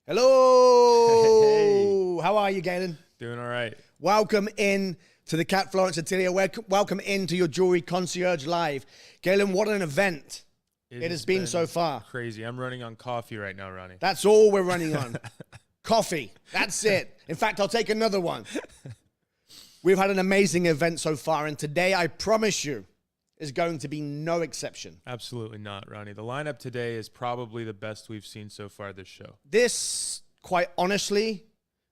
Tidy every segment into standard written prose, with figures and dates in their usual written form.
Hello. Hey. How are you, Galen? Doing all right. Welcome in to the Cat Florence Atelier. Welcome into your Jewelry Concierge Live. Galen, what an event it has been so far. Crazy. I'm running on coffee right now, Ronnie. That's all we're running on. Coffee. That's it. In fact, I'll take another one. We've had an amazing event so far, and today, I promise you, is going to be no exception. Absolutely not, Ronnie. The lineup today is probably the best we've seen so far this show. This, quite honestly,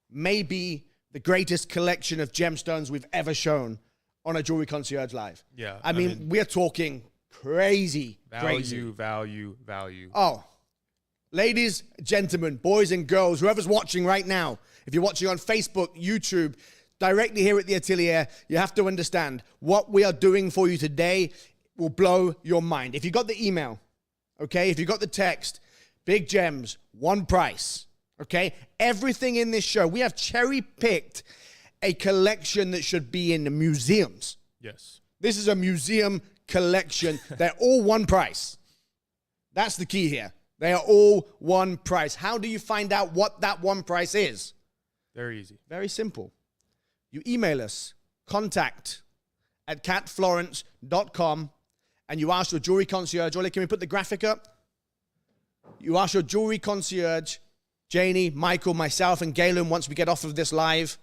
may be the greatest collection of gemstones we've ever shown on a Jewelry Concierge Live. Yeah. I mean, we're talking crazy. Value. Oh, ladies, gentlemen, boys and girls, whoever's watching right now, if you're watching on Facebook, YouTube, directly here at the Atelier, you have to understand what we are doing for you today will blow your mind. If you got the email, okay, if you got the text, big gems, one price, okay, everything in this show, we have cherry-picked a collection that should be in the museums. Yes. This is a museum collection. They're all one price. That's the key here. They are all one price. How do you find out what that one price is? Very easy. Very simple. You email us, contact@catflorence.com, and you ask your jewelry concierge, Ollie, can we put the graphic up? You ask your jewelry concierge, Janie, Michael, myself, and Galen, once we get off of this live,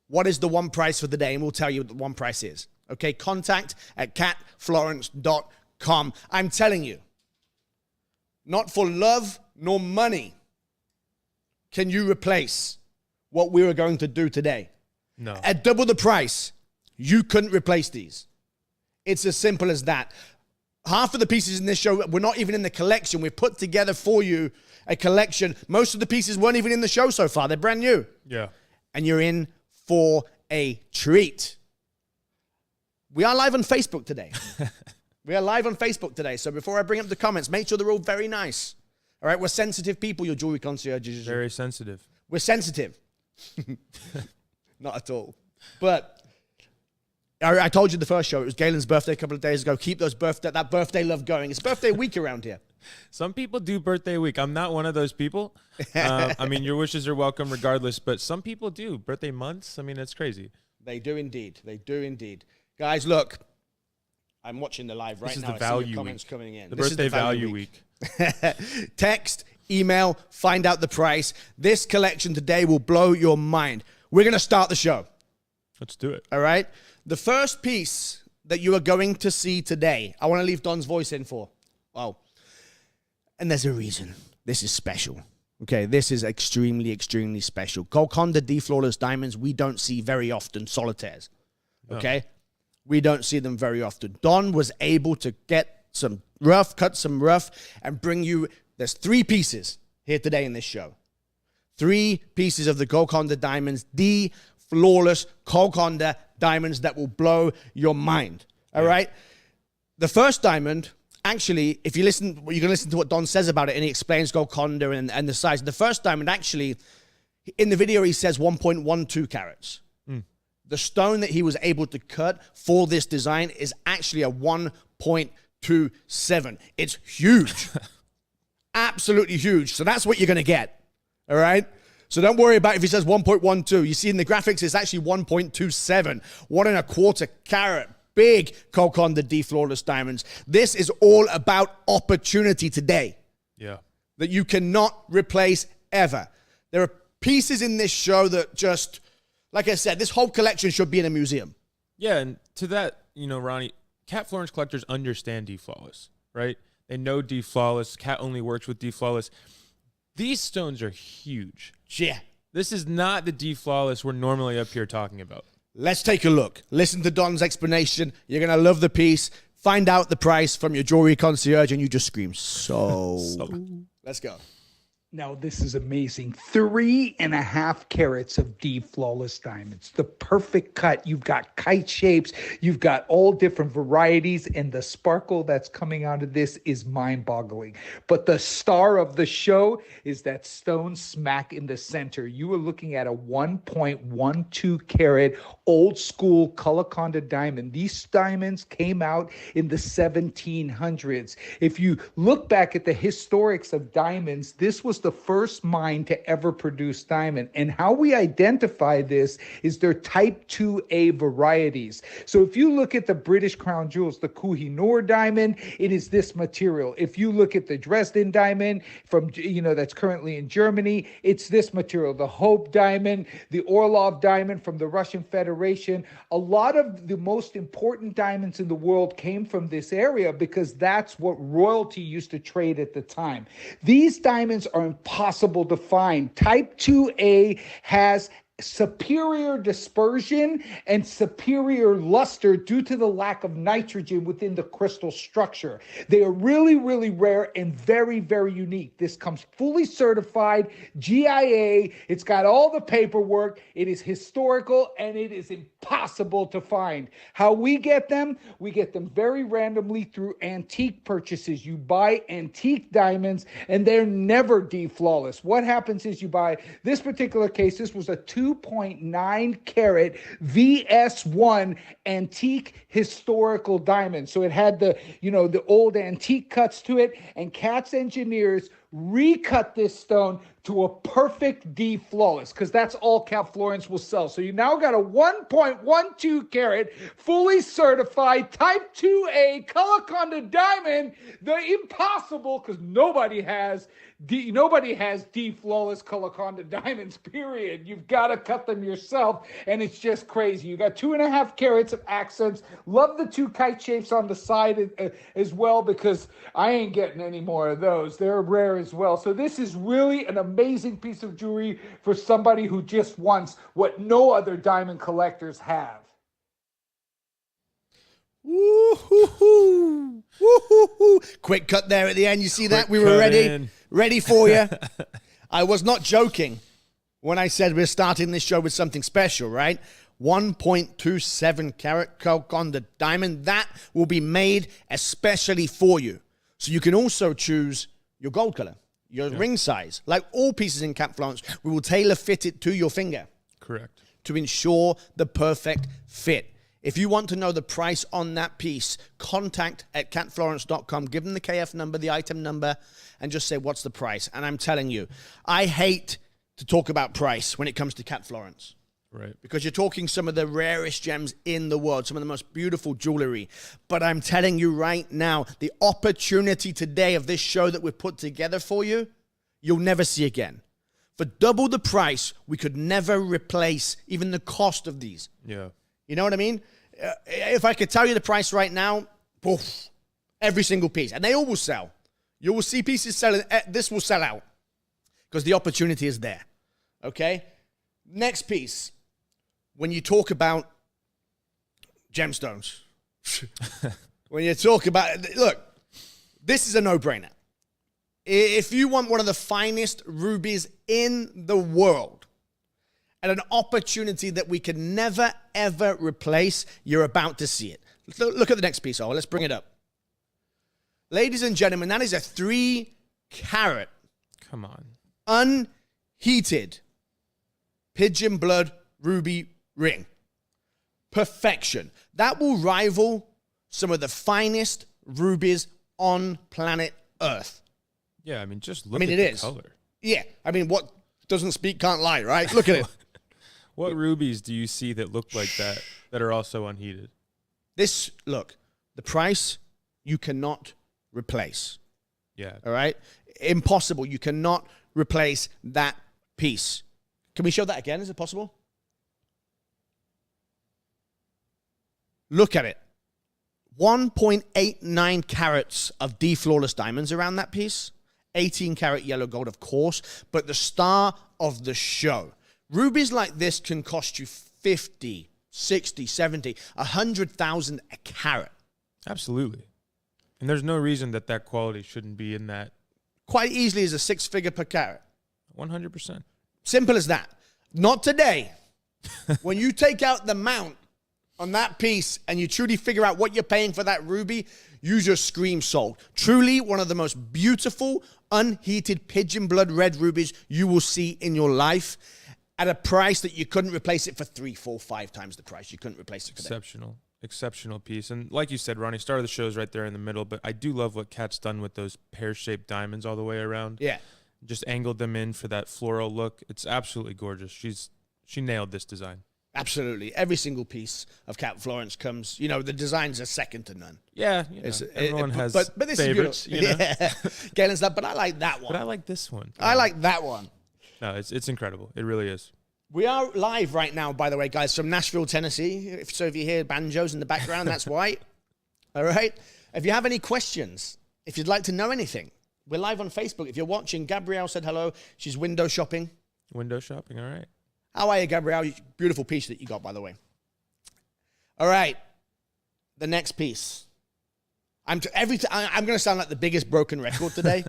what is the one price for the day? And we'll tell you what the one price is. Okay, contact@catflorence.com. I'm telling you, not for love nor money can you replace what we were going to do today. No. At double the price, you couldn't replace these. It's as simple as that. Half of the pieces in this show were not even in the collection. We've put together for you a collection. Most of the pieces weren't even in the show so far. They're brand new. Yeah. And you're in for a treat. We are live on Facebook today. We are live on Facebook today. So before I bring up the comments, make sure they're all very nice. All right? We're sensitive people, your jewelry concierges. Very sensitive. We're sensitive. Not at all. But I told you the first show, it was Galen's birthday a couple of days ago. Keep that birthday love going. It's birthday week around here. Some people do birthday week. I'm not one of those people. I mean, your wishes are welcome regardless, but some people do. Birthday months, I mean, it's crazy. They do indeed. They do indeed. Guys, look. I'm watching the live right now. This is the value comments week. Coming in. The birthday value week. Text, email, find out the price. This collection today will blow your mind. We're going to start the show. Let's do it. All right? The first piece that you are going to see today, I want to leave Don's voice in for. Wow. And there's a reason. This is special. Okay, this is extremely, extremely special. Konda D Flawless diamonds, we don't see very often, solitaires. Okay? No. We don't see them very often. Don was able to get some rough, cut some rough, and bring you, there's 3 pieces here today in this show. 3 pieces of the Konda diamonds, the flawless Konda diamonds that will blow your mind. All right? The first diamond, actually, if you listen, you're going to listen to what Don says about it, and he explains Konda and the size. The first diamond, actually, in the video, he says 1.12 carats. The stone that he was able to cut for this design is actually a 1.27. It's huge. Absolutely huge. So that's what you're going to get. All right? So don't worry about if he says 1.12. You see in the graphics, it's actually 1.27. 1.25 carat. Big Konda D Flawless diamonds. This is all about opportunity today. Yeah. That you cannot replace ever. There are pieces in this show that just, like I said, this whole collection should be in a museum. Yeah, and to that, you know, Ronnie, Cat Florence collectors understand D Flawless, right? They know D Flawless. Cat only works with D Flawless. These stones are huge. Yeah. This is not the D Flawless we're normally up here talking about. Let's take a look. Listen to Don's explanation. You're going to love the piece. Find out the price from your jewelry concierge, and you just scream, so. Let's go. Now, this is amazing. 3.5 carats of D Flawless diamonds. The perfect cut. You've got kite shapes. You've got all different varieties. And the sparkle that's coming out of this is mind-boggling. But the star of the show is that stone smack in the center. You are looking at a 1.12 carat old school Konda diamond. These diamonds came out in the 1700s. If you look back at the historics of diamonds, this was the first mine to ever produce diamond. And how we identify this is their type 2A varieties. So if you look at the British crown jewels, the Koh-i-Noor diamond, it is this material. If you look at the Dresden diamond from, that's currently in Germany, it's this material. The Hope diamond, the Orlov diamond from the Russian Federation. A lot of the most important diamonds in the world came from this area because that's what royalty used to trade at the time. These diamonds are impossible to find. Type 2A has superior dispersion and superior luster due to the lack of nitrogen within the crystal structure. They are really, really rare and very, very unique. This comes fully certified, GIA. It's got all the paperwork. It is historical and it is impossible to find. How we get them very randomly through antique purchases. You buy antique diamonds and they're never D-flawless. What happens is you buy this particular case. This was a 2.9 carat VS1 antique historical diamond. So it had the old antique cuts to it, and Katz engineers recut this stone to a perfect D flawless, because that's all Cat Florence will sell. So you now got a 1.12 carat, fully certified type 2A color Konda diamond. The impossible, because nobody has D flawless color Konda diamonds, period. You've got to cut them yourself, and it's just crazy. You got 2.5 carats of accents. Love the 2 kite shapes on the side as well, because I ain't getting any more of those. They're rare as well. So this is really an amazing piece of jewelry for somebody who just wants what no other diamond collectors have. Woo-hoo-hoo. Woo-hoo-hoo. Quick cut there at the end. You see that? We were ready for you. I was not joking when I said we're starting this show with something special, right? 1.27 carat Konda diamond. That will be made especially for you. So you can also choose your gold color, your ring size. Like all pieces in Cat Florence, we will tailor fit it to your finger. Correct. To ensure the perfect fit. If you want to know the price on that piece, contact at catflorence.com. Give them the KF number, the item number, and just say, what's the price? And I'm telling you, I hate to talk about price when it comes to Cat Florence. Right. Because you're talking some of the rarest gems in the world, some of the most beautiful jewelry. But I'm telling you right now, the opportunity today of this show that we've put together for you, you'll never see again. For double the price, we could never replace even the cost of these. Yeah. You know what I mean? If I could tell you the price right now, poof, every single piece. And they all will sell. You will see pieces selling. This will sell out because the opportunity is there. Okay? Next piece. When you talk about gemstones, when you talk about, look, this is a no-brainer. If you want one of the finest rubies in the world, and an opportunity that we can never, ever replace, you're about to see it. Look at the next piece. Let's bring it up. Ladies and gentlemen, that is a 3-carat. Come on. Unheated pigeon blood ruby ring. Perfection. That will rival some of the finest rubies on planet Earth. Yeah, I mean, just look at the color. Yeah, I mean, what doesn't speak can't lie, right? Look at it. What rubies do you see that look like that are also unheated? Look, the price you cannot replace. Yeah. All right? Impossible. You cannot replace that piece. Can we show that again? Is it possible? Look at it. 1.89 carats of D-flawless diamonds around that piece. 18 carat yellow gold, of course, but the star of the show. Rubies like this can cost you 50, 60, 70, 100,000 a carat. Absolutely. And there's no reason that quality shouldn't be in that. Quite easily as a 6-figure per carat. 100%. Simple as that. Not today. When you take out the mount on that piece and you truly figure out what you're paying for that ruby, you just scream sold. Truly one of the most beautiful, unheated pigeon blood red rubies you will see in your life at a price that you couldn't replace it for 3, 4, 5 times the price. You couldn't replace it for that. Exceptional piece. And like you said, Ronnie, start of the show is right there in the middle, but I do love what Kat's done with those pear-shaped diamonds all the way around. Yeah. just angled them in for that floral look. It's absolutely gorgeous. She nailed this design. Absolutely. Every single piece of Cat Florence comes, you know, the designs are second to none. Yeah, everyone has but this favorites. Is yeah. Galen's that, but I like that one. But I like this one. I like that one. No, it's incredible. It really is. We are live right now, by the way, guys, from Nashville, Tennessee. So if you hear banjos in the background, that's why. All right? If you have any questions, if you'd like to know anything, we're live on Facebook. If you're watching, Gabrielle said hello. She's window shopping. Window shopping, all right. How are you, Gabrielle? Beautiful piece that you got, by the way. All right. The next piece. I'm going to sound like the biggest broken record today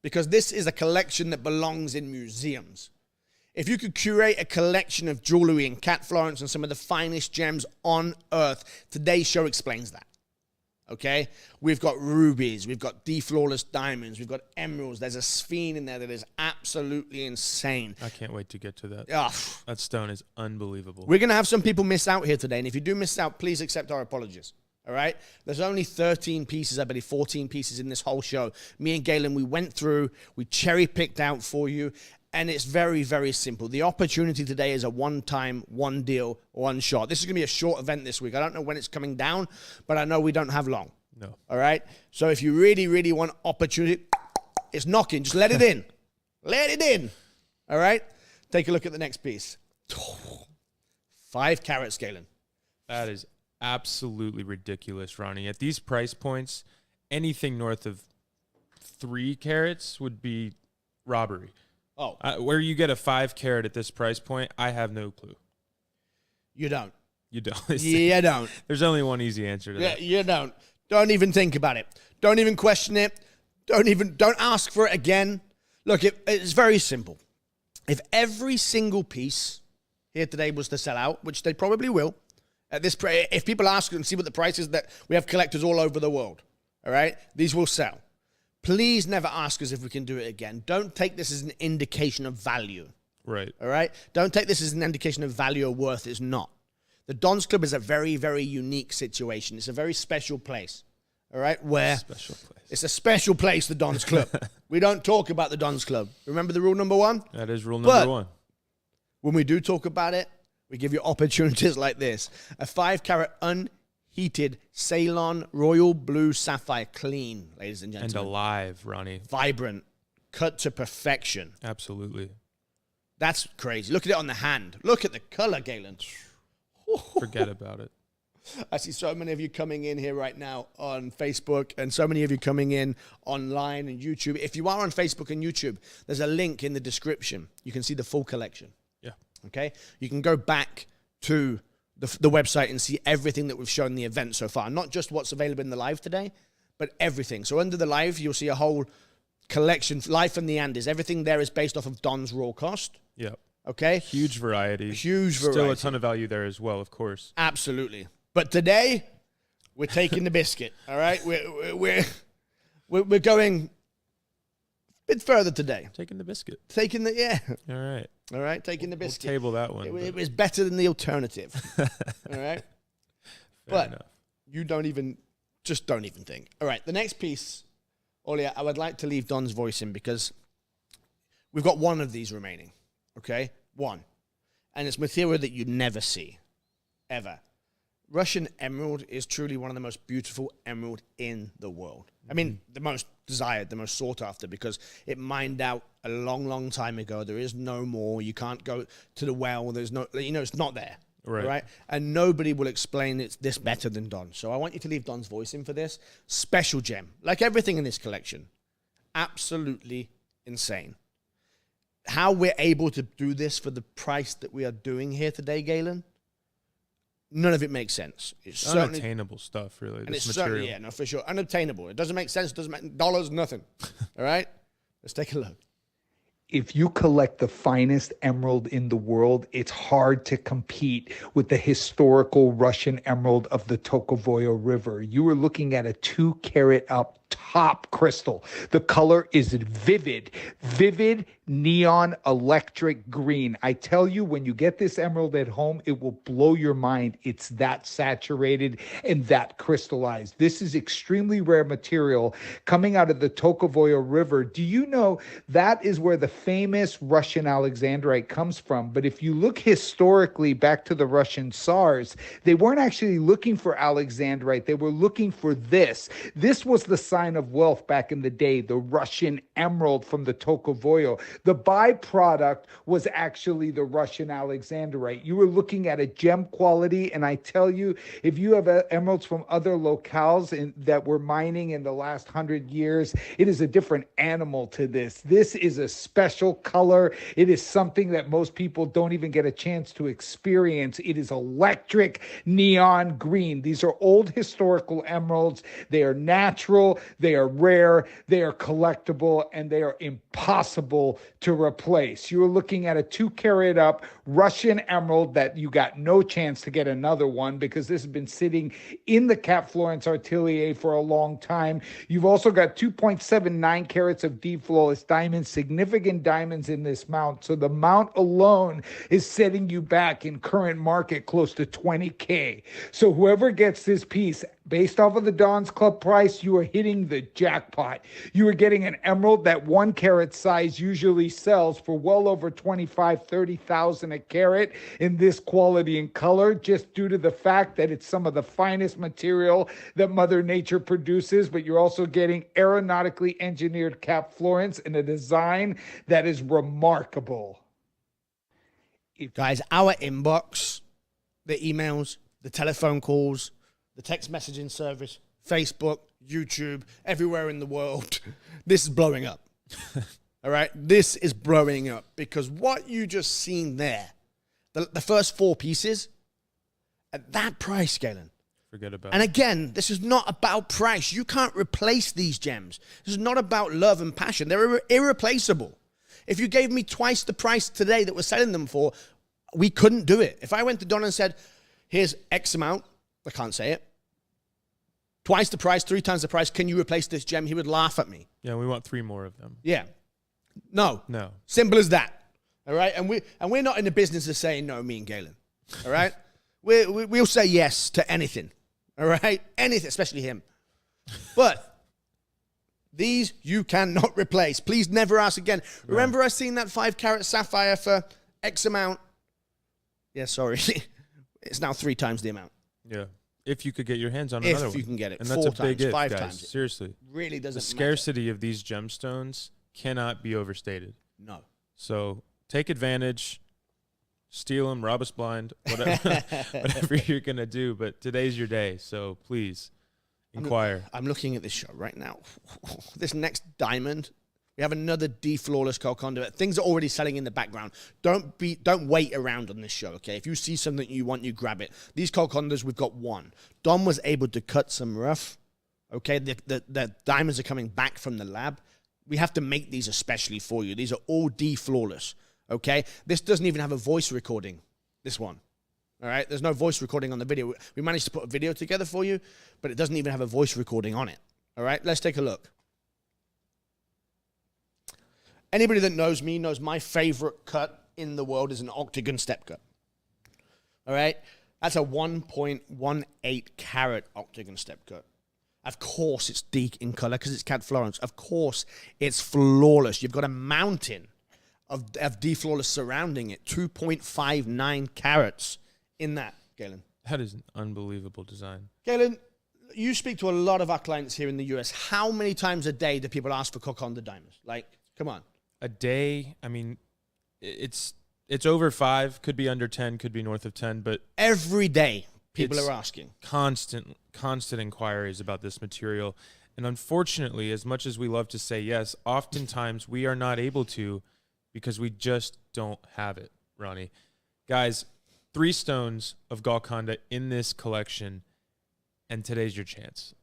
because this is a collection that belongs in museums. If you could curate a collection of jewelry in Cat Florence and some of the finest gems on earth, today's show explains that. Okay? We've got rubies, we've got flawless diamonds, we've got emeralds. There's a Sphene in there that is absolutely insane. I can't wait to get to that. Oh, that stone is unbelievable. We're going to have some people miss out here today, and if you do miss out, please accept our apologies. All right? There's only 13 pieces, I believe 14 pieces in this whole show. Me and Galen, we went through, we cherry-picked out for you, and it's very, very simple. The opportunity today is a one-time, one deal, one shot. This is going to be a short event this week. I don't know when it's coming down, but I know we don't have long. No. All right? So if you really, really want opportunity, it's knocking. Just let it in. Let it in. All right? Take a look at the next piece. 5-carat scaling. That is absolutely ridiculous, Ronnie. At these price points, anything north of 3 carats would be robbery. Oh. Where you get a 5-carat at this price point, I have no clue. You don't. You don't. You don't. There's only one easy answer to that. You don't. Don't even think about it. Don't even question it. Don't ask for it again. Look, it's very simple. If every single piece here today was to sell out, which they probably will, at this if people ask and see what the price is, that we have collectors all over the world, all right? These will sell. Please never ask us if we can do it again. Don't take this as an indication of value. Right. All right? Don't take this as an indication of value or worth. It's not. The Don's Club is a very, very unique situation. It's a very special place. All right? Where special place. It's a special place, the Don's Club. We don't talk about the Don's Club. Remember the rule number 1? That is rule number 1. When we do talk about it, we give you opportunities like this. A 5-carat unheated Ceylon royal blue sapphire, clean, ladies and gentlemen. And alive, Ronnie. Vibrant, cut to perfection. Absolutely. That's crazy. Look at it on the hand. Look at the color, Galen. Forget about it. I see so many of you coming in here right now on Facebook and so many of you coming in online and YouTube. If you are on Facebook and YouTube, there's a link in the description. You can see the full collection. Yeah. Okay? You can go back to the website and see everything that we've shown in the event so far. Not just what's available in the live today, but everything. So under the live, you'll see a whole collection. Live from the Andes. Everything there is based off of Don's raw cost. Yeah. Okay? Huge variety. Huge variety. Still a ton of value there as well, of course. Absolutely. But today, we're taking the biscuit. All right? We're going a bit further today. Taking the biscuit. Taking the, yeah. All right. All right, taking the biscuit. We'll table that one. It was better than the alternative. All right? But enough. You don't even think. All right, the next piece, Olia, I would like to leave Don's voice in because we've got one of these remaining, okay? One. And it's material that you never see, ever. Russian emerald is truly one of the most beautiful emerald in the world. I mean, the most desired, the most sought after, because it mined out a long, long time ago. There is no more. You can't go to the well. There's no, it's not there. Right. And nobody will explain it's this better than Don. So I want you to leave Don's voice in for this. Special gem. Like everything in this collection. Absolutely insane. How we're able to do this for the price that we are doing here today, Galen, none of it makes sense. It's unattainable stuff, really. And this it's material. certainly, yeah, no, for sure. Unobtainable. It doesn't make sense. Doesn't make dollars, nothing. All right? Let's take a look. If you collect the finest emerald in the world, it's hard to compete with the historical Russian emerald of the Tokovoyo River. You are looking at a 2-carat up top crystal. The color is vivid neon electric green. I tell you, when you get this emerald at home, it will blow your mind. It's that saturated and that crystallized. This is extremely rare material coming out of the Tokovoyo River. Do you know that is where the famous Russian Alexandrite comes from? But if you look historically back to the Russian Tsars, they weren't actually looking for Alexandrite. They were looking for this. This was the sign of wealth back in the day, the Russian emerald from the Tokovoyo. The byproduct was actually the Russian Alexandrite. You were looking at a gem quality, and I tell you, if you have emeralds from other locales that were mining in the last 100 years, it is a different animal to this. This is a special color. It is something that most people don't even get a chance to experience. It is electric neon green. These are old historical emeralds. They are natural, they are rare, they are collectible, and they are impossible to replace. You're looking at a 2-carat up Russian emerald that you got no chance to get another one, because this has been sitting in the Cap Florence Atelier for a long time. You've also got 2.79 carats of deep flawless diamonds, significant diamonds in this mount. So the mount alone is setting you back in current market close to $20K. So whoever gets this piece, based off of the Don's Club price, you are hitting the jackpot. You are getting an emerald that 1 carat size usually sells for well over $25,000, $30,000 a carat in this quality and color, just due to the fact that it's some of the finest material that Mother Nature produces. But you're also getting aeronautically engineered Cap Florence in a design that is remarkable. Guys, our inbox, the emails, the telephone calls, the text messaging service, Facebook, YouTube, everywhere in the world, this is blowing up. All right? This is blowing up because what you just seen there, the first 4 pieces, at that price, Galen. Forget about And it. again, this is not about price. You can't replace these gems. This is not about love and passion. They're irreplaceable. If you gave me twice the price today that we're selling them for, we couldn't do it. If I went to Don and said, here's X amount, I can't say it, twice the price, 3 times the price, can you replace this gem? He would laugh at me. Yeah, we want 3 more of them. Yeah. No. No. Simple as that. All right? And we're not in the business of saying no, me and Galen. All right? We'll say yes to anything. All right? Anything, especially him. But these you cannot replace. Please never ask again. No. Remember I seen that 5-carat sapphire for X amount? Yeah, sorry. It's now 3 times the amount. Yeah. If you could get your hands on another one. If you can get it. And 4 that's a times, big if, 5 guys. times. Seriously. Really doesn't The scarcity of these gemstones cannot be overstated. No. So take advantage, steal them, rob us blind, whatever you're going to do. But today's your day, so please inquire. I'm looking at this shot right now. This next diamond, we have another D-flawless Konda. Things are already selling in the background. Don't wait around on this show, okay? If you see something you want, you grab it. These Kondas, we've got 1. Dom was able to cut some rough, okay? The diamonds are coming back from the lab. We have to make these especially for you. These are all D-flawless, okay? This doesn't even have a voice recording, this one. All right? There's no voice recording on the video. We managed to put a video together for you, but it doesn't even have a voice recording on it. All right? Let's take a look. Anybody that knows me knows my favorite cut in the world is an Octagon step cut. All right? That's a 1.18 carat Octagon step cut. Of course it's deep in color because it's Cat Florence. Of course it's flawless. You've got a mountain of D-flawless surrounding it. 2.59 carats in that, Galen. That is an unbelievable design. Galen, you speak to a lot of our clients here in the US. How many times a day do people ask for Konda diamonds? Like, come on. A day, I mean, it's over 5, could be under 10, could be north of 10, but every day people are asking. Constant inquiries about this material. And unfortunately, as much as we love to say yes, oftentimes we are not able to because we just don't have it, Ronnie. Guys, 3 stones of Konda in this collection, and today's your chance.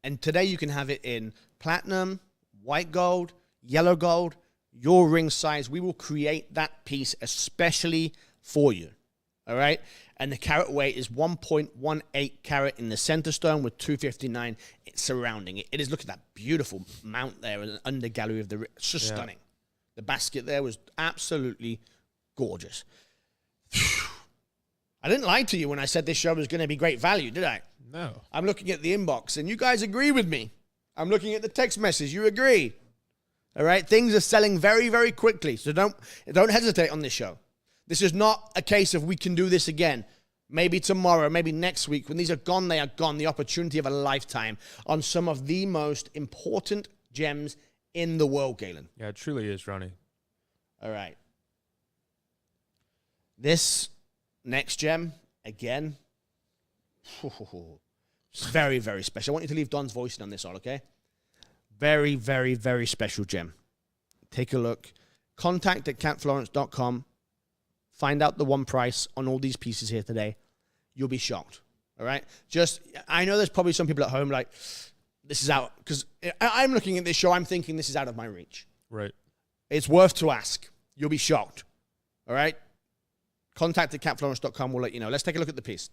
And today you can have it in platinum, white gold, yellow gold, your ring size. We will create that piece especially for you. All right. And the carat weight is 1.18 carat in the center stone with 259 surrounding it. It is, look at that beautiful mount there and under gallery of the, it's just stunning. The basket there was absolutely gorgeous. I didn't lie to you when I said this show was going to be great value, did I? No. I'm looking at the inbox, and you guys agree with me. I'm looking at the text message. You agree. All right? Things are selling very, very quickly, so don't hesitate on this show. This is not a case of we can do this again. Maybe tomorrow, maybe next week. When these are gone, they are gone. The opportunity of a lifetime on some of the most important gems in the world, Galen. Yeah, it truly is, Ronnie. All right. This next gem, again, it's very, very special. I want you to leave Don's voice in on this all, okay? Very, very, very special gem. Take a look. Contact@catflorence.com. Find out the one price on all these pieces here today. You'll be shocked, all right? I know there's probably some people at home like, this is out, because I'm looking at this show, I'm thinking this is out of my reach. Right. It's worth to ask. You'll be shocked, all right? Contact@catflorence.com will let you know. Let's take a look at the piece.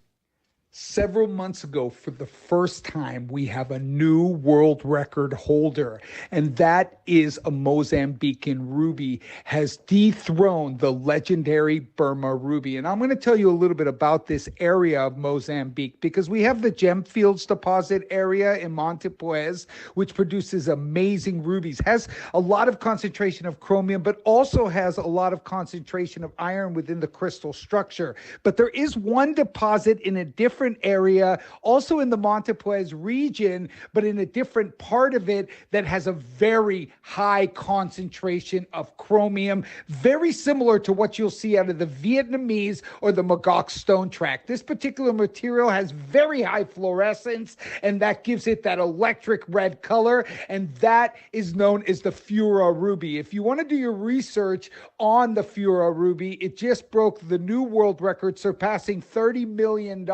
Several months ago, for the first time, we have a new world record holder, and that is a Mozambican ruby, has dethroned the legendary Burma ruby. And I'm going to tell you a little bit about this area of Mozambique, because we have the Gemfields deposit area in Montepuez, which produces amazing rubies, has a lot of concentration of chromium, but also has a lot of concentration of iron within the crystal structure. But there is one deposit in a different area, also in the Montepuez region, but in a different part of it that has a very high concentration of chromium, very similar to what you'll see out of the Vietnamese or the Magok stone track. This particular material has very high fluorescence, and that gives it that electric red color, and that is known as the Fura ruby. If you want to do your research on the Fura ruby, it just broke the new world record, surpassing $30 million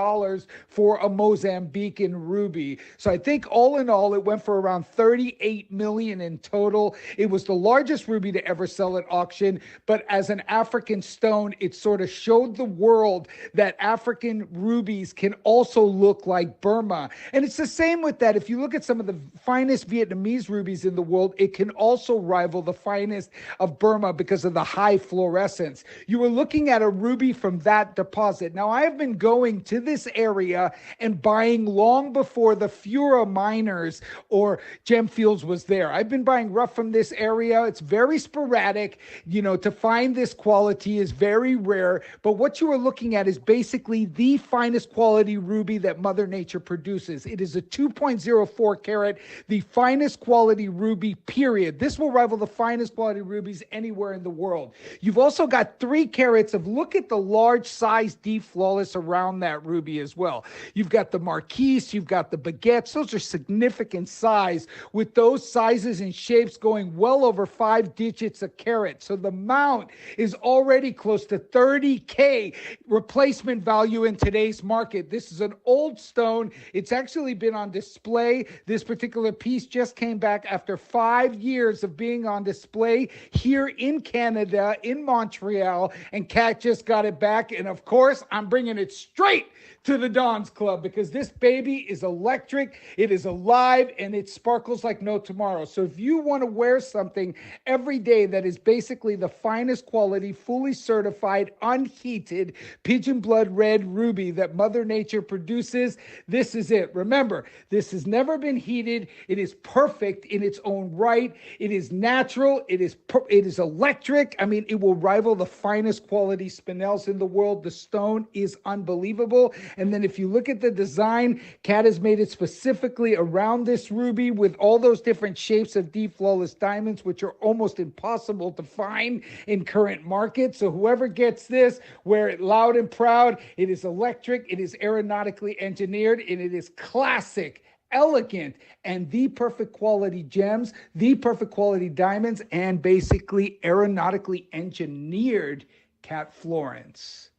for a Mozambican ruby. So I think all in all, it went for around 38 million in total. It was the largest ruby to ever sell at auction, but as an African stone, it sort of showed the world that African rubies can also look like Burma. And it's the same with that. If you look at some of the finest Vietnamese rubies in the world, it can also rival the finest of Burma because of the high fluorescence. You were looking at a ruby from that deposit. Now, I have been going to this area and buying long before the Fura miners or Gemfields was there. I've been buying rough from this area. It's very sporadic. To find this quality is very rare. But what you are looking at is basically the finest quality ruby that Mother Nature produces. It is a 2.04 carat, the finest quality ruby, period. This will rival the finest quality rubies anywhere in the world. You've also got 3 carats of, look at the large size deep flawless around that ruby as well. You've got the marquise, you've got the baguettes. Those are significant size, with those sizes and shapes going well over 5 digits a carat. So the mount is already close to 30K replacement value in today's market. This is an old stone. It's actually been on display. This particular piece just came back after 5 years of being on display here in Canada, in Montreal, and Kat just got it back. And of course, I'm bringing it straight to the Don's Club, because this baby is electric, it is alive, and it sparkles like no tomorrow. So if you want to wear something every day that is basically the finest quality, fully certified, unheated, pigeon blood red ruby that Mother Nature produces, this is it. Remember, this has never been heated. It is perfect in its own right. It is natural. It is electric. I mean, it will rival the finest quality spinels in the world. The stone is unbelievable. And then if you look at the design, Kat has made it specifically around this ruby with all those different shapes of deep flawless diamonds, which are almost impossible to find in current market. So whoever gets this, wear it loud and proud. It is electric, it is aeronautically engineered, and it is classic, elegant, and the perfect quality gems, the perfect quality diamonds, and basically aeronautically engineered Kat Florence.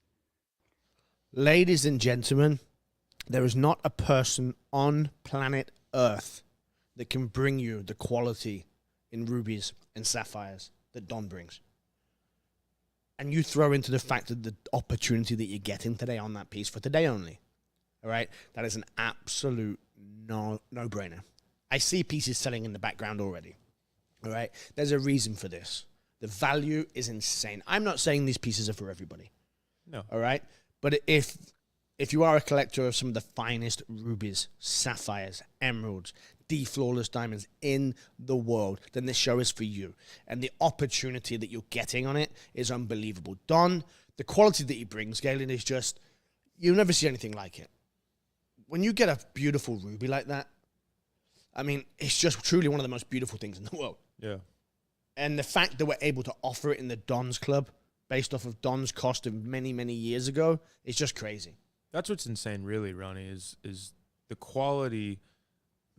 Ladies and gentlemen, there is not a person on planet Earth that can bring you the quality in rubies and sapphires that Don brings. and you throw into the fact that the opportunity that you're getting today on that piece for today only, all right, that is an absolute no-brainer. I see pieces selling in the background already, all right? There's a reason for this. The value is insane. I'm not saying these pieces are for everybody, No. all right? But if you are a collector of some of the finest rubies, sapphires, emeralds, flawless diamonds in the world, then this show is for you. And the opportunity that you're getting on it is unbelievable. Don, the quality that he brings, Galen, is just, you'll never see anything like it. When you get a beautiful ruby like that, I mean, it's just truly one of the most beautiful things in the world. Yeah. And the fact that we're able to offer it in the Don's Club based off of Don's cost of many, many years ago is just crazy. That's what's insane, really, Ronnie, is the quality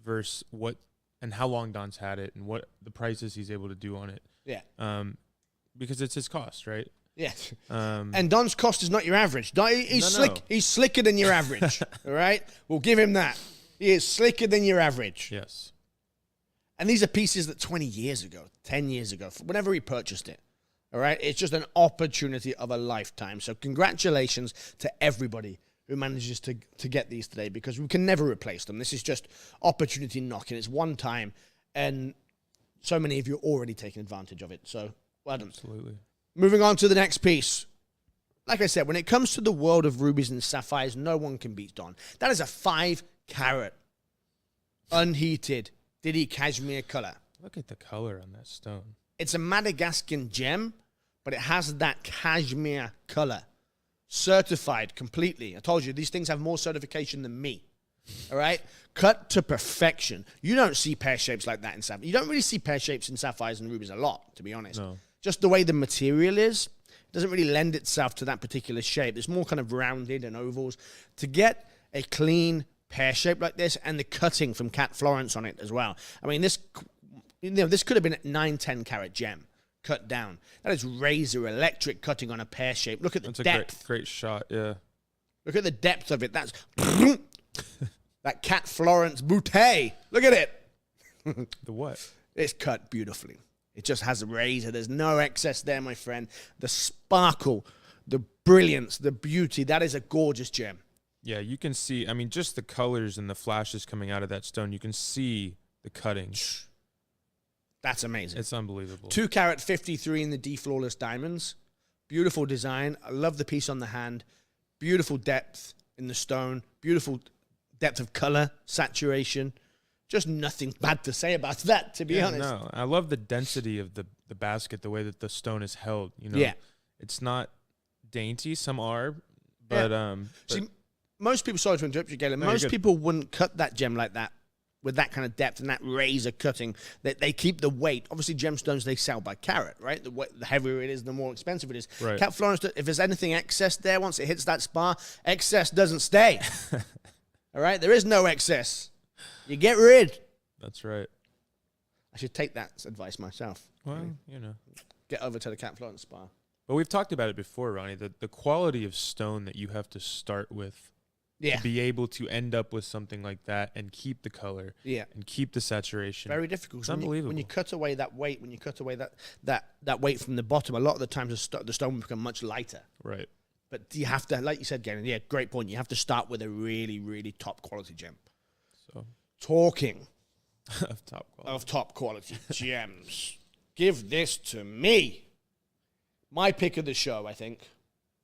versus what and how long Don's had it and what the prices he's able to do on it. Yeah. Because it's his cost, right? Yeah. And Don's cost is not your average. He's slick. He's slicker than your average. All right? We'll give him that. He is slicker than your average. Yes. And these are pieces that 20 years ago, 10 years ago, whenever he purchased it. All right? It's just an opportunity of a lifetime. So congratulations to everybody who manages to get these today, because we can never replace them. This is just opportunity knocking. It's one time, and so many of you are already taking advantage of it. So well done. Absolutely. Moving on to the next piece. Like I said, when it comes to the world of rubies and sapphires, no one can beat Don. That is a 5-carat, unheated, Diddy cashmere color. Look at the color on that stone. It's a Madagascan gem, but it has that cashmere color. Certified completely. I told you, these things have more certification than me. All right? Cut to perfection. You don't see pear shapes like that in sapphire. You don't really see pear shapes in sapphires and rubies a lot, to be honest. No. Just the way the material is, it doesn't really lend itself to that particular shape. It's more kind of rounded and ovals. To get a clean pear shape like this, and the cutting from Cat Florence on it as well. I mean, this could have been a 9-10 carat gem cut down. That is razor electric cutting on a pear shape. Look at the depth. A great shot, yeah. Look at the depth of it. That's that Cat Florence bouquet. Look at it. The what? It's cut beautifully. It just has a razor. There's no excess there, my friend. The sparkle, the brilliance, the beauty. That is a gorgeous gem. Yeah, you can see, I mean, just the colors and the flashes coming out of that stone, you can see the cutting. That's amazing. It's unbelievable. 2-carat 53 in the flawless diamonds. Beautiful design. I love the piece on the hand. Beautiful depth in the stone. Beautiful depth of color, saturation. Just nothing bad to say about that, to be honest. No, I love the density of the basket, the way that the stone is held. You know, yeah. It's not dainty. Some are, but see, most people, sorry to interrupt you, Galen, No, most people wouldn't cut that gem like that with that kind of depth and that razor cutting. They keep the weight. Obviously, gemstones, they sell by carat, right? The heavier it is, the more expensive it is. Right. Cat Florence, if there's anything excess there, once it hits that spar, excess doesn't stay. All right? There is no excess. You get rid. That's right. I should take that advice myself. Well, you know. Get over to the Cat Florence spar. But we've talked about it before, Ronnie, the quality of stone that you have to start with Yeah. to be able to end up with something like that and keep the color Yeah. and keep the saturation. Very difficult. It's unbelievable. When you cut away that weight, when you cut away that weight from the bottom, a lot of the times the stone will become much lighter. Right. But you have to, like you said, Garen, yeah, great point. You have to start with a really, really top quality gem. So Talking of top quality. of top quality gems, give this to me. My pick of the show, I think.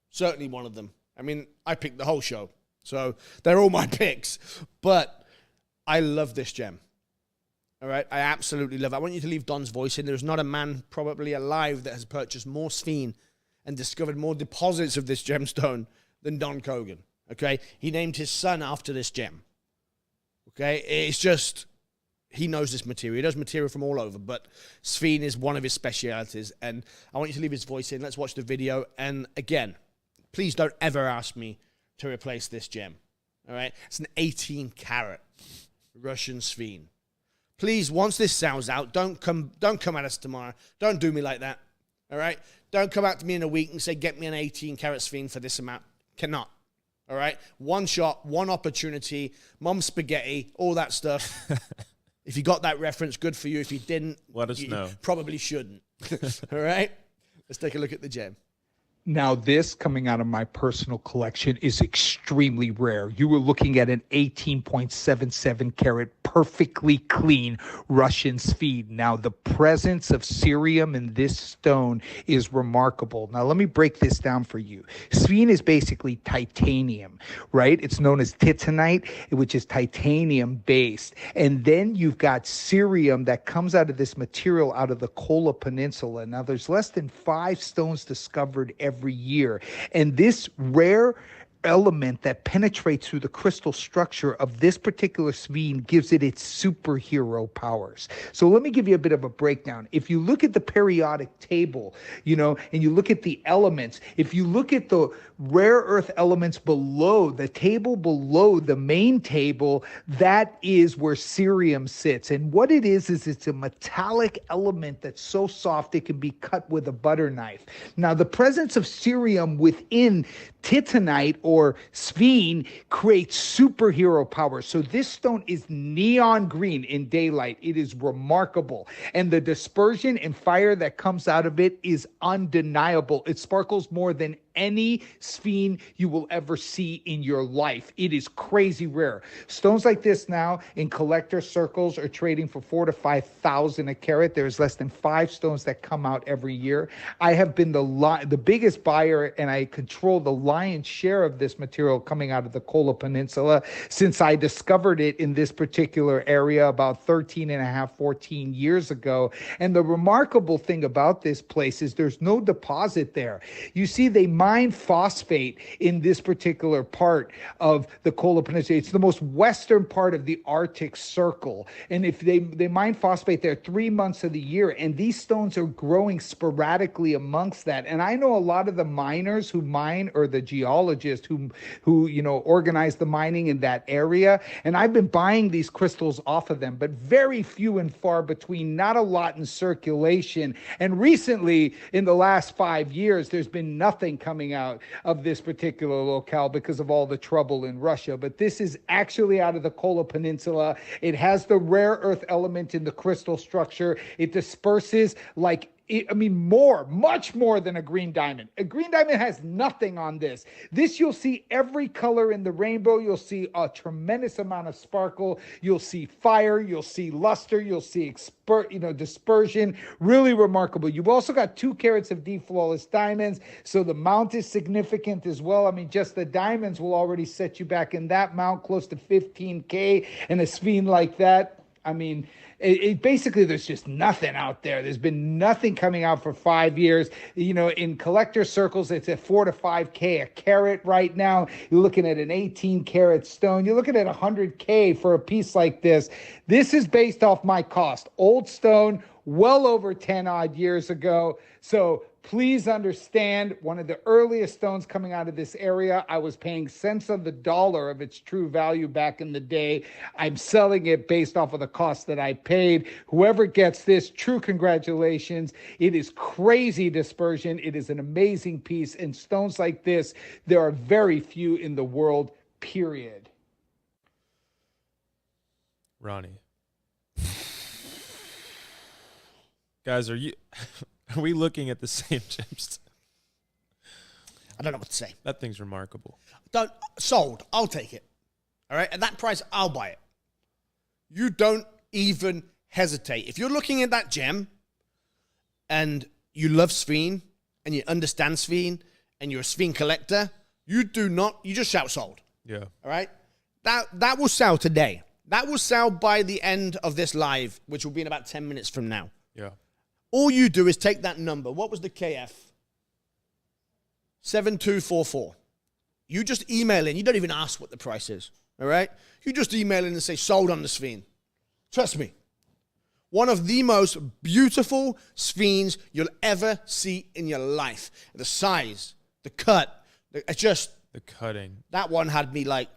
Certainly one of them. I mean, I picked the whole show, so they're all my picks. But I love this gem. All right? I absolutely love it. I want you to leave Don's voice in. There's not a man probably alive that has purchased more Sphene and discovered more deposits of this gemstone than Don Kogan. Okay? He named his son after this gem. Okay? It's just, he knows this material. He knows material from all over, but Sphene is one of his specialities. And I want you to leave his voice in. Let's watch the video. And again, please don't ever ask me to replace this gem. All right? It's an 18-carat Russian Sphene. Please, once this sells out, don't come at us tomorrow. Don't do me like that. All right? Don't come out to me in a week and say, get me an 18-carat Sphene for this amount. Cannot. All right? One shot, one opportunity, mom spaghetti, all that stuff. If you got that reference, good for you. If you didn't, Let us you know. Probably shouldn't. All right? Let's take a look at the gem. Now, this coming out of my personal collection is extremely rare. You were looking at an 18.77 carat, perfectly clean Russian Sphene. Now, the presence of cerium in this stone is remarkable. Now, let me break this down for you. Sphene is basically titanium, right? It's known as titanite, which is titanium based. And then you've got cerium that comes out of this material out of the Kola Peninsula. Now, there's less than 5 stones discovered every year. And this rare element that penetrates through the crystal structure of this particular Sphene gives it its superhero powers. So let me give you a bit of a breakdown. If you look at the periodic table, and you look at the elements, if you look at the rare earth elements below, the table below the main table, that is where cerium sits. And what it is it's a metallic element that's so soft it can be cut with a butter knife. Now, the presence of cerium within titanite or Sphene creates superhero power. So this stone is neon green in daylight. It is remarkable. And the dispersion and fire that comes out of it is undeniable. It sparkles more than any Sphene you will ever see in your life. It is crazy rare. Stones like this now in collector circles are trading for $4,000 to $5,000 a carat. There's less than 5 stones that come out every year. I have been the biggest buyer, and I control the lion's share of this material coming out of the Kola Peninsula since I discovered it in this particular area about 14 years ago. And the remarkable thing about this place is there's no deposit there. You see, they mine phosphate in this particular part of the Kola Peninsula. It's the most western part of the Arctic Circle. And if they mine phosphate there 3 months of the year, and these stones are growing sporadically amongst that. And I know a lot of the miners who mine, or the geologists who organize the mining in that area. And I've been buying these crystals off of them, but very few and far between, not a lot in circulation. And recently, in the last 5 years, there's been nothing coming out of this particular locale because of all the trouble in Russia. But this is actually out of the Kola Peninsula. It has the rare earth element in the crystal structure. It disperses like much more than a green diamond. A green diamond has nothing on this. This, you'll see every color in the rainbow. You'll see a tremendous amount of sparkle. You'll see fire. You'll see luster. You'll see dispersion. Really remarkable. You've also got 2 carats of deep flawless diamonds. So the mount is significant as well. Just the diamonds will already set you back in that mount close to 15K, and a Sphene like that. Basically, there's just nothing out there. There's been nothing coming out for 5 years. In collector circles, it's at $4,000 to $5,000 a carat right now. You're looking at an 18 carat stone. You're looking at $100K for a piece like this. This is based off my cost. Old stone, well over 10 odd years ago. So please understand, one of the earliest stones coming out of this area, I was paying cents on the dollar of its true value back in the day. I'm selling it based off of the cost that I paid. Whoever gets this, true congratulations. It is crazy dispersion. It is an amazing piece. And stones like this, there are very few in the world, period. Ronnie. Guys, are we looking at the same gemstone? I don't know what to say. That thing's remarkable. Sold. I'll take it. All right? At that price, I'll buy it. You don't even hesitate. If you're looking at that gem and you love Sphene and you understand Sphene and you're a Sphene collector, you just shout sold. Yeah. All right? That will sell today. That will sell by the end of this live, which will be in about 10 minutes from now. Yeah. All you do is take that number. What was the KF? 7244. You just email in. You don't even ask what the price is. All right? You just email in and say, sold on the Sphene. Trust me. One of the most beautiful Sphenes you'll ever see in your life. The size, the cut, the cutting. That one had me like,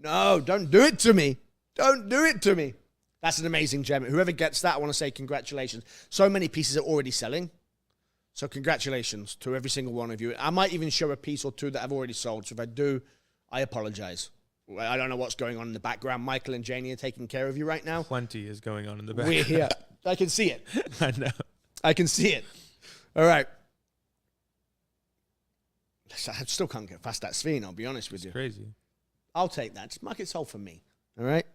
no, don't do it to me. Don't do it to me. That's an amazing gem. Whoever gets that, I want to say congratulations. So many pieces are already selling. So congratulations to every single one of you. I might even show a piece or two that I've already sold. So if I do, I apologize. I don't know what's going on in the background. Michael and Janie are taking care of you right now. Plenty is going on in the background. We're here. I can see it. I know. I can see it. All right. I still can't get past that Sphene, I'll be honest with you. Crazy. I'll take that. Just mark it sold for me. All right?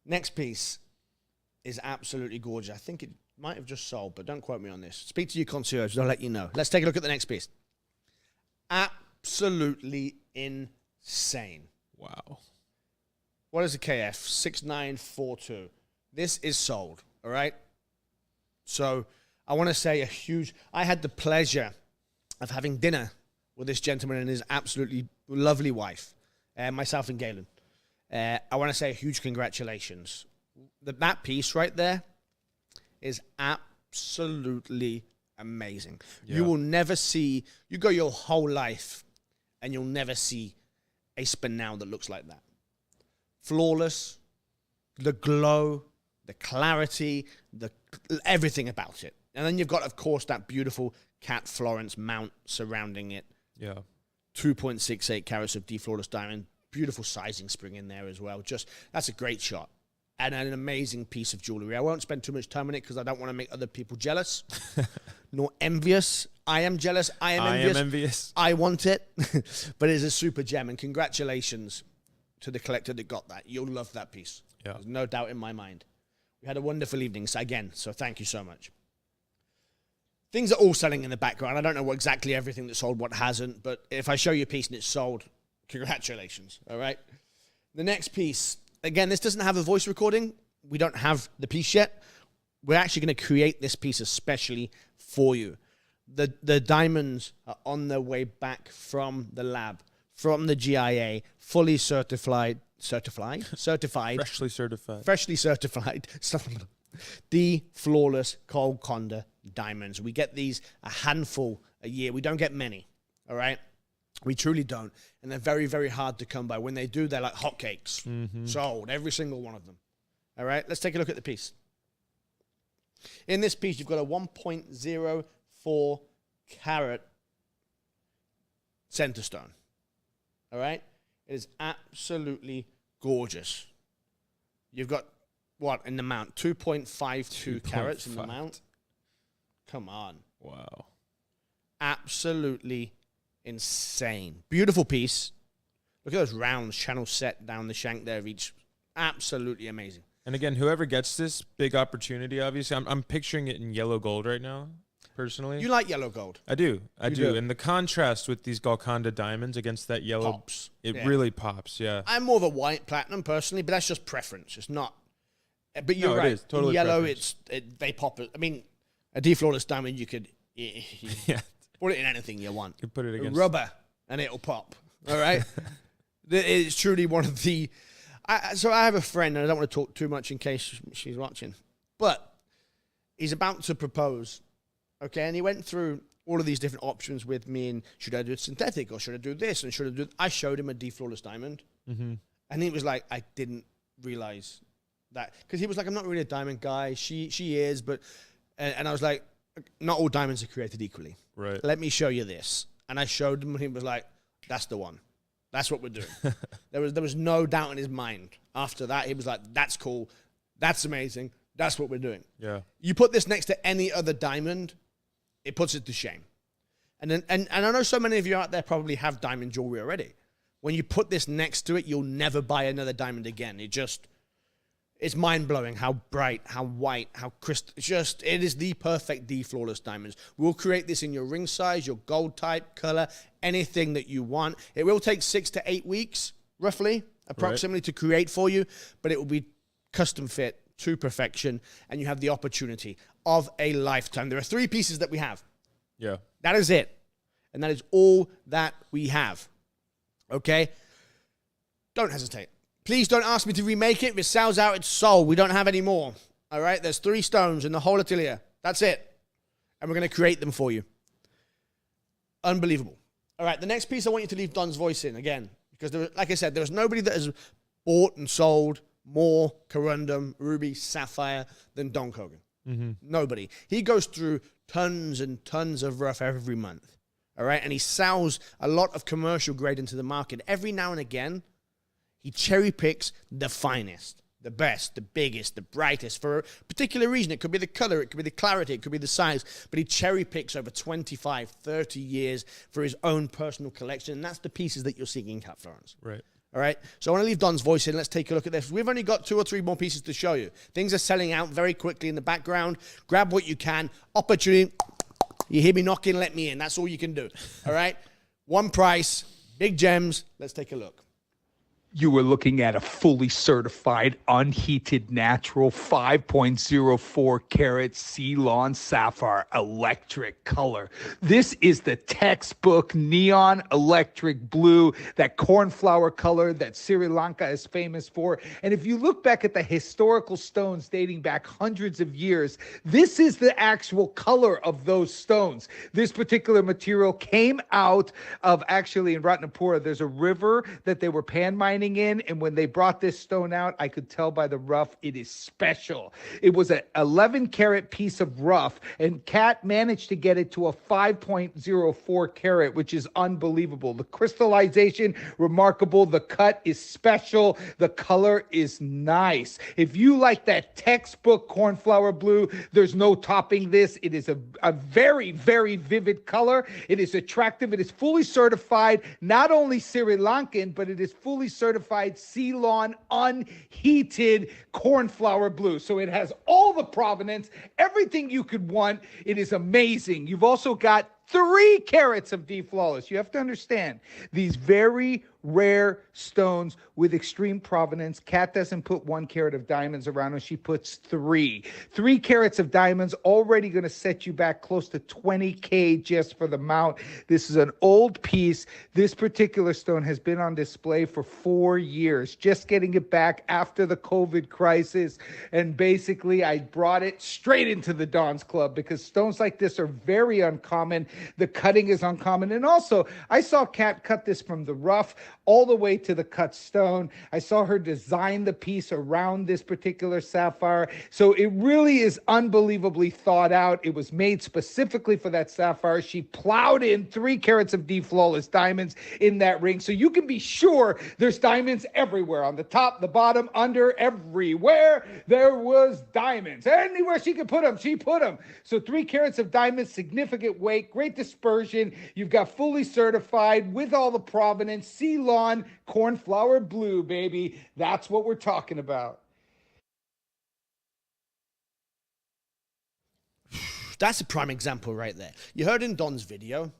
Next piece is absolutely gorgeous. I think it might have just sold, but don't quote me on this. Speak to your concierge. They'll let you know. Let's take a look at the next piece. Absolutely insane. Wow. What is the KF? 6942. This is sold, all right? So I want to say a huge... I had the pleasure of having dinner with this gentleman and his absolutely lovely wife, myself and Galen. I want to say a huge congratulations. That piece right there is absolutely amazing. Yeah. You will never see... You go your whole life and you'll never see a spinel that looks like that. Flawless, the glow, the clarity, everything about it. And then you've got, of course, that beautiful cat Florence mount surrounding it. Yeah. 2.68 carats of flawless diamond. Beautiful sizing spring in there as well. Just, that's a great shot. And an amazing piece of jewelry. I won't spend too much time on it because I don't want to make other people jealous nor envious. I am jealous. I am envious. I want it. But it is a super gem. And congratulations to the collector that got that. You'll love that piece. Yeah. There's no doubt in my mind. We had a wonderful evening again, so thank you so much. Things are all selling in the background. I don't know what exactly everything that sold, what hasn't, but if I show you a piece and it's sold, congratulations, all right? The next piece, again, this doesn't have a voice recording. We don't have the piece yet. We're actually going to create this piece especially for you. The diamonds are on their way back from the lab, from the GIA, fully certified, freshly certified, the flawless cold Konda diamonds. We get these a handful a year. We don't get many, all right? We truly don't. And they're very, very hard to come by. When they do, they're like hotcakes. Sold, every single one of them. All right, let's take a look at the piece. In this piece, you've got a 1.04 carat center stone. All right? It is absolutely gorgeous. You've got, what, in the mount? 2.52 carats in the mount? Come on. Wow. Absolutely insane. Beautiful piece. Look at those rounds, channel set down the shank there of each. Absolutely amazing. And again, whoever gets this, big opportunity, obviously. I'm picturing it in yellow gold right now, personally. You like yellow gold? I do. I do. And the contrast with these Golconda diamonds against that yellow, Pops. It really pops, yeah. I'm more of a white platinum, personally, but that's just preference. It's not. But you're right. It is totally in yellow, preference. they pop. I mean, a deflawless diamond, you could yeah. put it in anything you want. You put it against rubber, and it'll pop. All right? It's truly one of the... So I have a friend, and I don't want to talk too much in case she's watching, but he's about to propose, okay? And he went through all of these different options with me, and should I do it synthetic, or should I do this, and should I do... I showed him a deflawless diamond, and he was like, I didn't realize that. Because he was like, I'm not really a diamond guy. She is, but... And I was like, not all diamonds are created equally. Right. Let me show you this. And I showed him, and he was like, that's the one. That's what we're doing. There was no doubt in his mind. After that, he was like, that's cool. That's amazing. That's what we're doing. Yeah. You put this next to any other diamond, it puts it to shame. And I know so many of you out there probably have diamond jewelry already. When you put this next to it, you'll never buy another diamond again. It's mind-blowing how bright, how white, how crystal. It is the perfect flawless diamonds. We'll create this in your ring size, your gold type, color, anything that you want. It will take 6 to 8 weeks, roughly, approximately, to create for you, but it will be custom fit to perfection, and you have the opportunity of a lifetime. There are 3 pieces that we have. Yeah. That is it. And that is all that we have. Okay? Don't hesitate. Please don't ask me to remake it. If it sells out, it's sold. We don't have any more. All right? There's 3 stones in the whole atelier. That's it. And we're going to create them for you. Unbelievable. All right, the next piece I want you to leave Don's voice in again. Because, like I said, there's nobody that has bought and sold more corundum, ruby, sapphire than Don Kogan. Nobody. He goes through tons and tons of rough every month. All right? And he sells a lot of commercial grade into the market. Every now and again, he cherry picks the finest, the best, the biggest, the brightest for a particular reason. It could be the color, it could be the clarity, it could be the size, but he cherry picks over 25, 30 years for his own personal collection, and that's the pieces that you're seeing in Cat Florence. Right. All right, so I want to leave Don's voice in. Let's take a look at this. We've only got 2 or 3 more pieces to show you. Things are selling out very quickly in the background. Grab what you can. Opportunity. You hear me knocking, let me in. That's all you can do. All right, one price, big gems. Let's take a look. You were looking at a fully certified, unheated, natural 5.04 carat Ceylon sapphire electric color. This is the textbook neon electric blue, that cornflower color that Sri Lanka is famous for. And if you look back at the historical stones dating back hundreds of years, this is the actual color of those stones. This particular material came out of, actually in Ratnapura, there's a river that they were pan mining in, and when they brought this stone out, I could tell by the rough, it is special. It was an 11 carat piece of rough, and Kat managed to get it to a 5.04 carat, which is unbelievable. The crystallization, remarkable. The cut is special. The color is nice. If you like that textbook cornflower blue, there's no topping this. It is a very, very vivid color. It is attractive. It is fully certified, not only Sri Lankan, but it is fully certified Ceylon unheated cornflower blue. So it has all the provenance, everything you could want. It is amazing. You've also got 3 carats of D Flawless. You have to understand, these very rare stones with extreme provenance. Kat doesn't put 1 carat of diamonds around them. She puts 3. 3 carats of diamonds, already going to set you back close to 20K just for the mount. This is an old piece. This particular stone has been on display for 4 years, just getting it back after the COVID crisis. And basically, I brought it straight into the Don's Club because stones like this are very uncommon. The cutting is uncommon. And also, I saw Kat cut this from the rough all the way to the cut stone. I saw her design the piece around this particular sapphire. So it really is unbelievably thought out. It was made specifically for that sapphire. She plowed in 3 carats of D Flawless diamonds in that ring. So you can be sure there's diamonds everywhere. On the top, the bottom, under, everywhere there was diamonds. Anywhere she could put them, she put them. So 3 carats of diamonds, significant weight, great dispersion. You've got fully certified with all the provenance, Ceylon cornflower blue, baby. That's what we're talking about. That's a prime example right there. You heard in Don's video,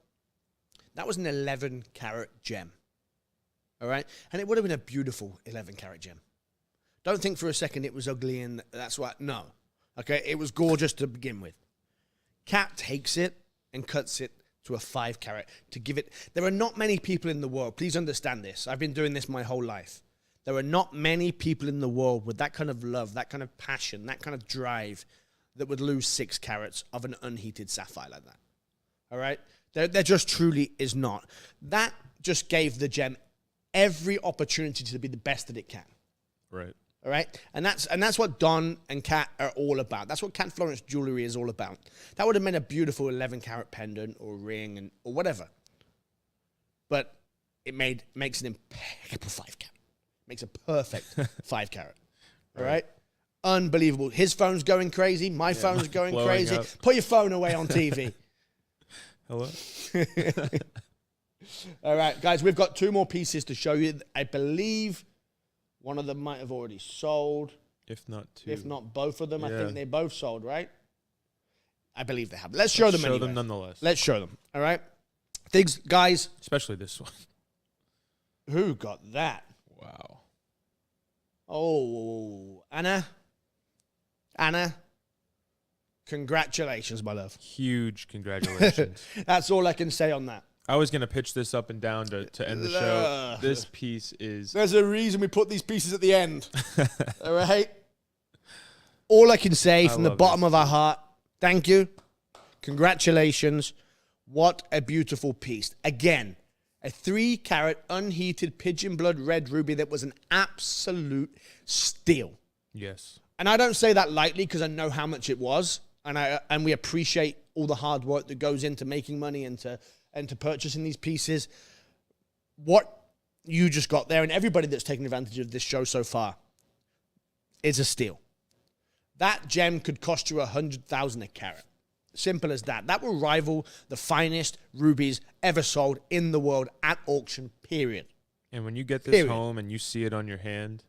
that was an 11 carat gem. All right? And it would have been a beautiful 11 carat gem. Don't think for a second it was ugly and that's what, no. Okay? It was gorgeous to begin with. Kat takes it and cuts it to a 5 carat to give it. There are not many people in the world, please understand this. I've been doing this my whole life. There are not many people in the world with that kind of love, that kind of passion, that kind of drive that would lose 6 carats of an unheated sapphire like that. All right? There just truly is not. That just gave the gem every opportunity to be the best that it can. Right. All right? And that's what Don and Kat are all about. That's what Cat Florence jewelry is all about. That would have meant a beautiful 11 carat pendant or ring or whatever. But it makes an impeccable 5 carat. Makes a perfect 5 carat. All right? Unbelievable. His phone's going crazy. My phone's going crazy. Up. Put your phone away on TV. Hello? All right, guys, we've got 2 more pieces to show you. I believe one of them might have already sold. If not 2. If not both of them. Yeah. I think they both sold, right? I believe they have. Let's show them anyway. Show them nonetheless. Let's show them, all right? Things, guys. Especially this one. Who got that? Wow. Oh, Anna, congratulations, my love. Huge congratulations. That's all I can say on that. I was going to pitch this up and down to end the show. This piece is... There's a reason we put these pieces at the end. All right? All I can say from the bottom of our heart, thank you. Congratulations. What a beautiful piece. Again, a 3 carat unheated pigeon blood red ruby that was an absolute steal. Yes. And I don't say that lightly because I know how much it was. And we appreciate all the hard work that goes into making money and to purchasing these pieces. What you just got there, and everybody that's taken advantage of this show so far, is a steal. That gem could cost you $100,000 a carat. Simple as that. That will rival the finest rubies ever sold in the world at auction, period. And when you get this home and you see it on your hand,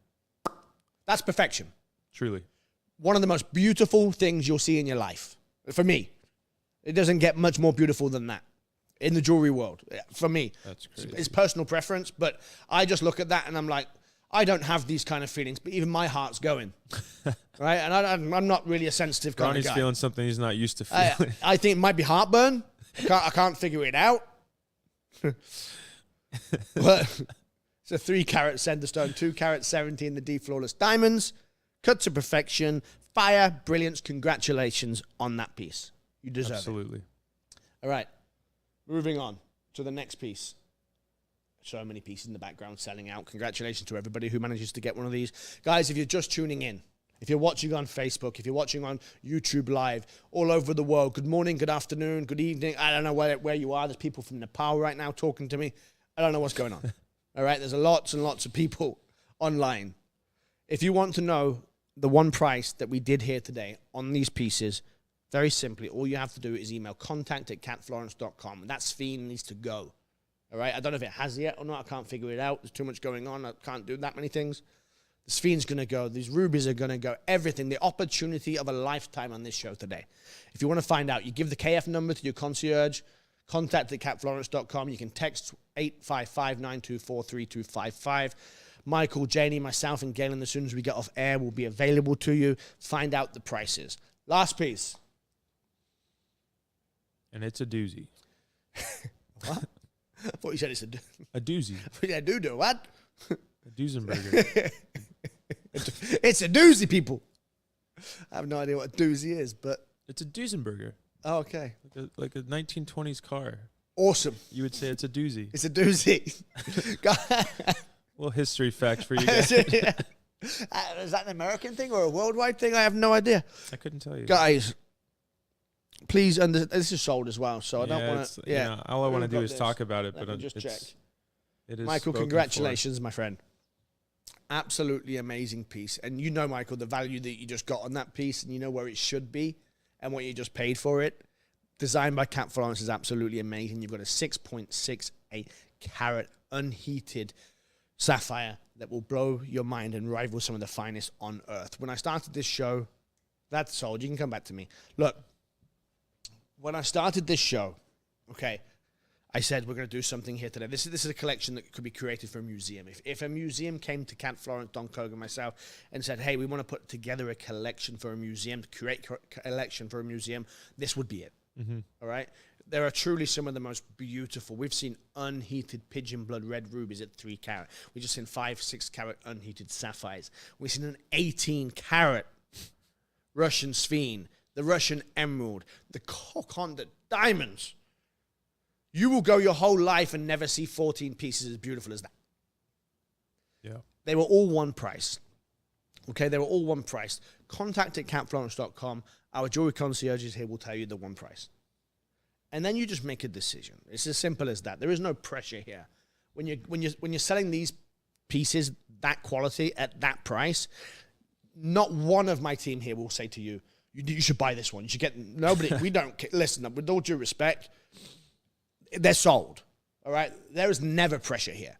that's perfection. Truly. One of the most beautiful things you'll see in your life. For me. It doesn't get much more beautiful than that in the jewelry world. For me. That's crazy. It's personal preference, but I just look at that and I'm like, I don't have these kind of feelings, but even my heart's going. Right? And I'm not really a sensitive kind of guy. Ronnie's feeling something he's not used to feeling. I think it might be heartburn. I can't figure it out. But it's a 3-carat Senderstone, 2-carat 17, the D flawless diamonds, cut to perfection, fire, brilliance. Congratulations on that piece. You deserve it. Absolutely. All right, moving on to the next piece. So many pieces in the background selling out. Congratulations to everybody who manages to get one of these. Guys, if you're just tuning in, if you're watching on Facebook, if you're watching on YouTube Live, all over the world, good morning, good afternoon, good evening. I don't know where you are. There's people from Nepal right now talking to me. I don't know what's going on. All right, there's lots and lots of people online. If you want to know the one price that we did here today on these pieces, very simply, all you have to do is email contact@catflorence.com. And that Sphene needs to go. All right, I don't know if it has yet or not. I can't figure it out. There's too much going on. I can't do that many things. The Sphene's going to go. These rubies are going to go. Everything. The opportunity of a lifetime on this show today. If you want to find out, you give the KF number to your concierge, contact@catflorence.com. You can text 855-924-3255. Michael, Janie, myself, and Galen, as soon as we get off air, will be available to you. Find out the prices. Last piece. And it's a doozy. What? I thought you said it's a doozy. Yeah, do what? A Duesenberger. It's a doozy, people. I have no idea what a doozy is, but it's a Duesenberger. Oh, okay. Like a 1920s car. Awesome. You would say it's a doozy. It's a doozy. Well, history fact for you guys. Is that an American thing or a worldwide thing? I have no idea. I couldn't tell you. Guys, please understand. This is sold as well, so I don't want to. Yeah. You know, all I want to do is talk about it, Let but me just check. It is Michael, congratulations, my friend. Absolutely amazing piece. And you know, Michael, the value that you just got on that piece, and you know where it should be and what you just paid for it. Designed by Cat Florence is absolutely amazing. You've got a 6.68 carat unheated sapphire that will blow your mind and rival some of the finest on earth. When I started this show, that's sold. You can come back to me. Look, when I started this show, okay, I said we're going to do something here today. This is a collection that could be created for a museum. If a museum came to Cat Florence, Don Kogan, myself, and said, hey, we want to put together a collection for a museum, to create a collection for a museum, this would be it. Mm-hmm. All right? There are truly some of the most beautiful. We've seen unheated pigeon blood red rubies at 3 carat. We've just seen 5-6 carat unheated sapphires. We've seen an 18 carat Russian Sphene, the Russian emerald, the Konda diamonds. You will go your whole life and never see 14 pieces as beautiful as that. Yeah. They were all one price. Okay, they were all one price. Contact@catflorence.com. Our jewelry concierges here will tell you the one price. And then you just make a decision. It's as simple as that. There is no pressure here. When you're selling these pieces, that quality at that price, not one of my team here will say to you, you should buy this one. You should get nobody. We don't listen. With all due respect, they're sold. All right. There is never pressure here.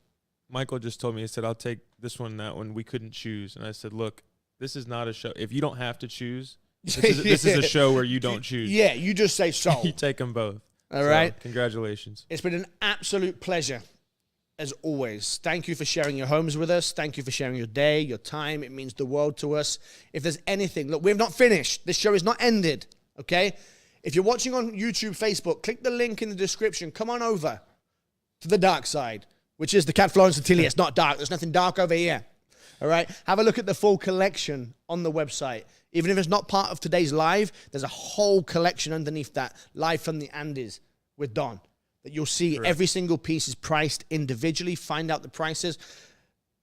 Michael just told me. He said, "I'll take this one, that one. We couldn't choose." And I said, "Look, this is not a show. If you don't have to choose." This is a show where you don't choose. Yeah, you just say sold. You take them both. All right. Congratulations. It's been an absolute pleasure, as always. Thank you for sharing your homes with us. Thank you for sharing your day, your time. It means the world to us. If there's anything, look, we've not finished. This show is not ended, okay? If you're watching on YouTube, Facebook, click the link in the description. Come on over to the dark side, which is the Cat Florence Atelier. It's not dark. There's nothing dark over here. All right? Have a look at the full collection on the website. Even if it's not part of today's live, there's a whole collection underneath that, live from the Andes with Don, that you'll see. Correct. Every single piece is priced individually. Find out the prices.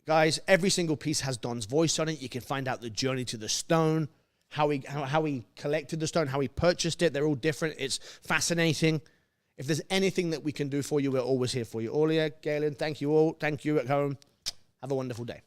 Guys, every single piece has Don's voice on it. You can find out the journey to the stone, how he collected the stone, how he purchased it. They're all different. It's fascinating. If there's anything that we can do for you, we're always here for you. Aulia, Galen, thank you all. Thank you at home. Have a wonderful day.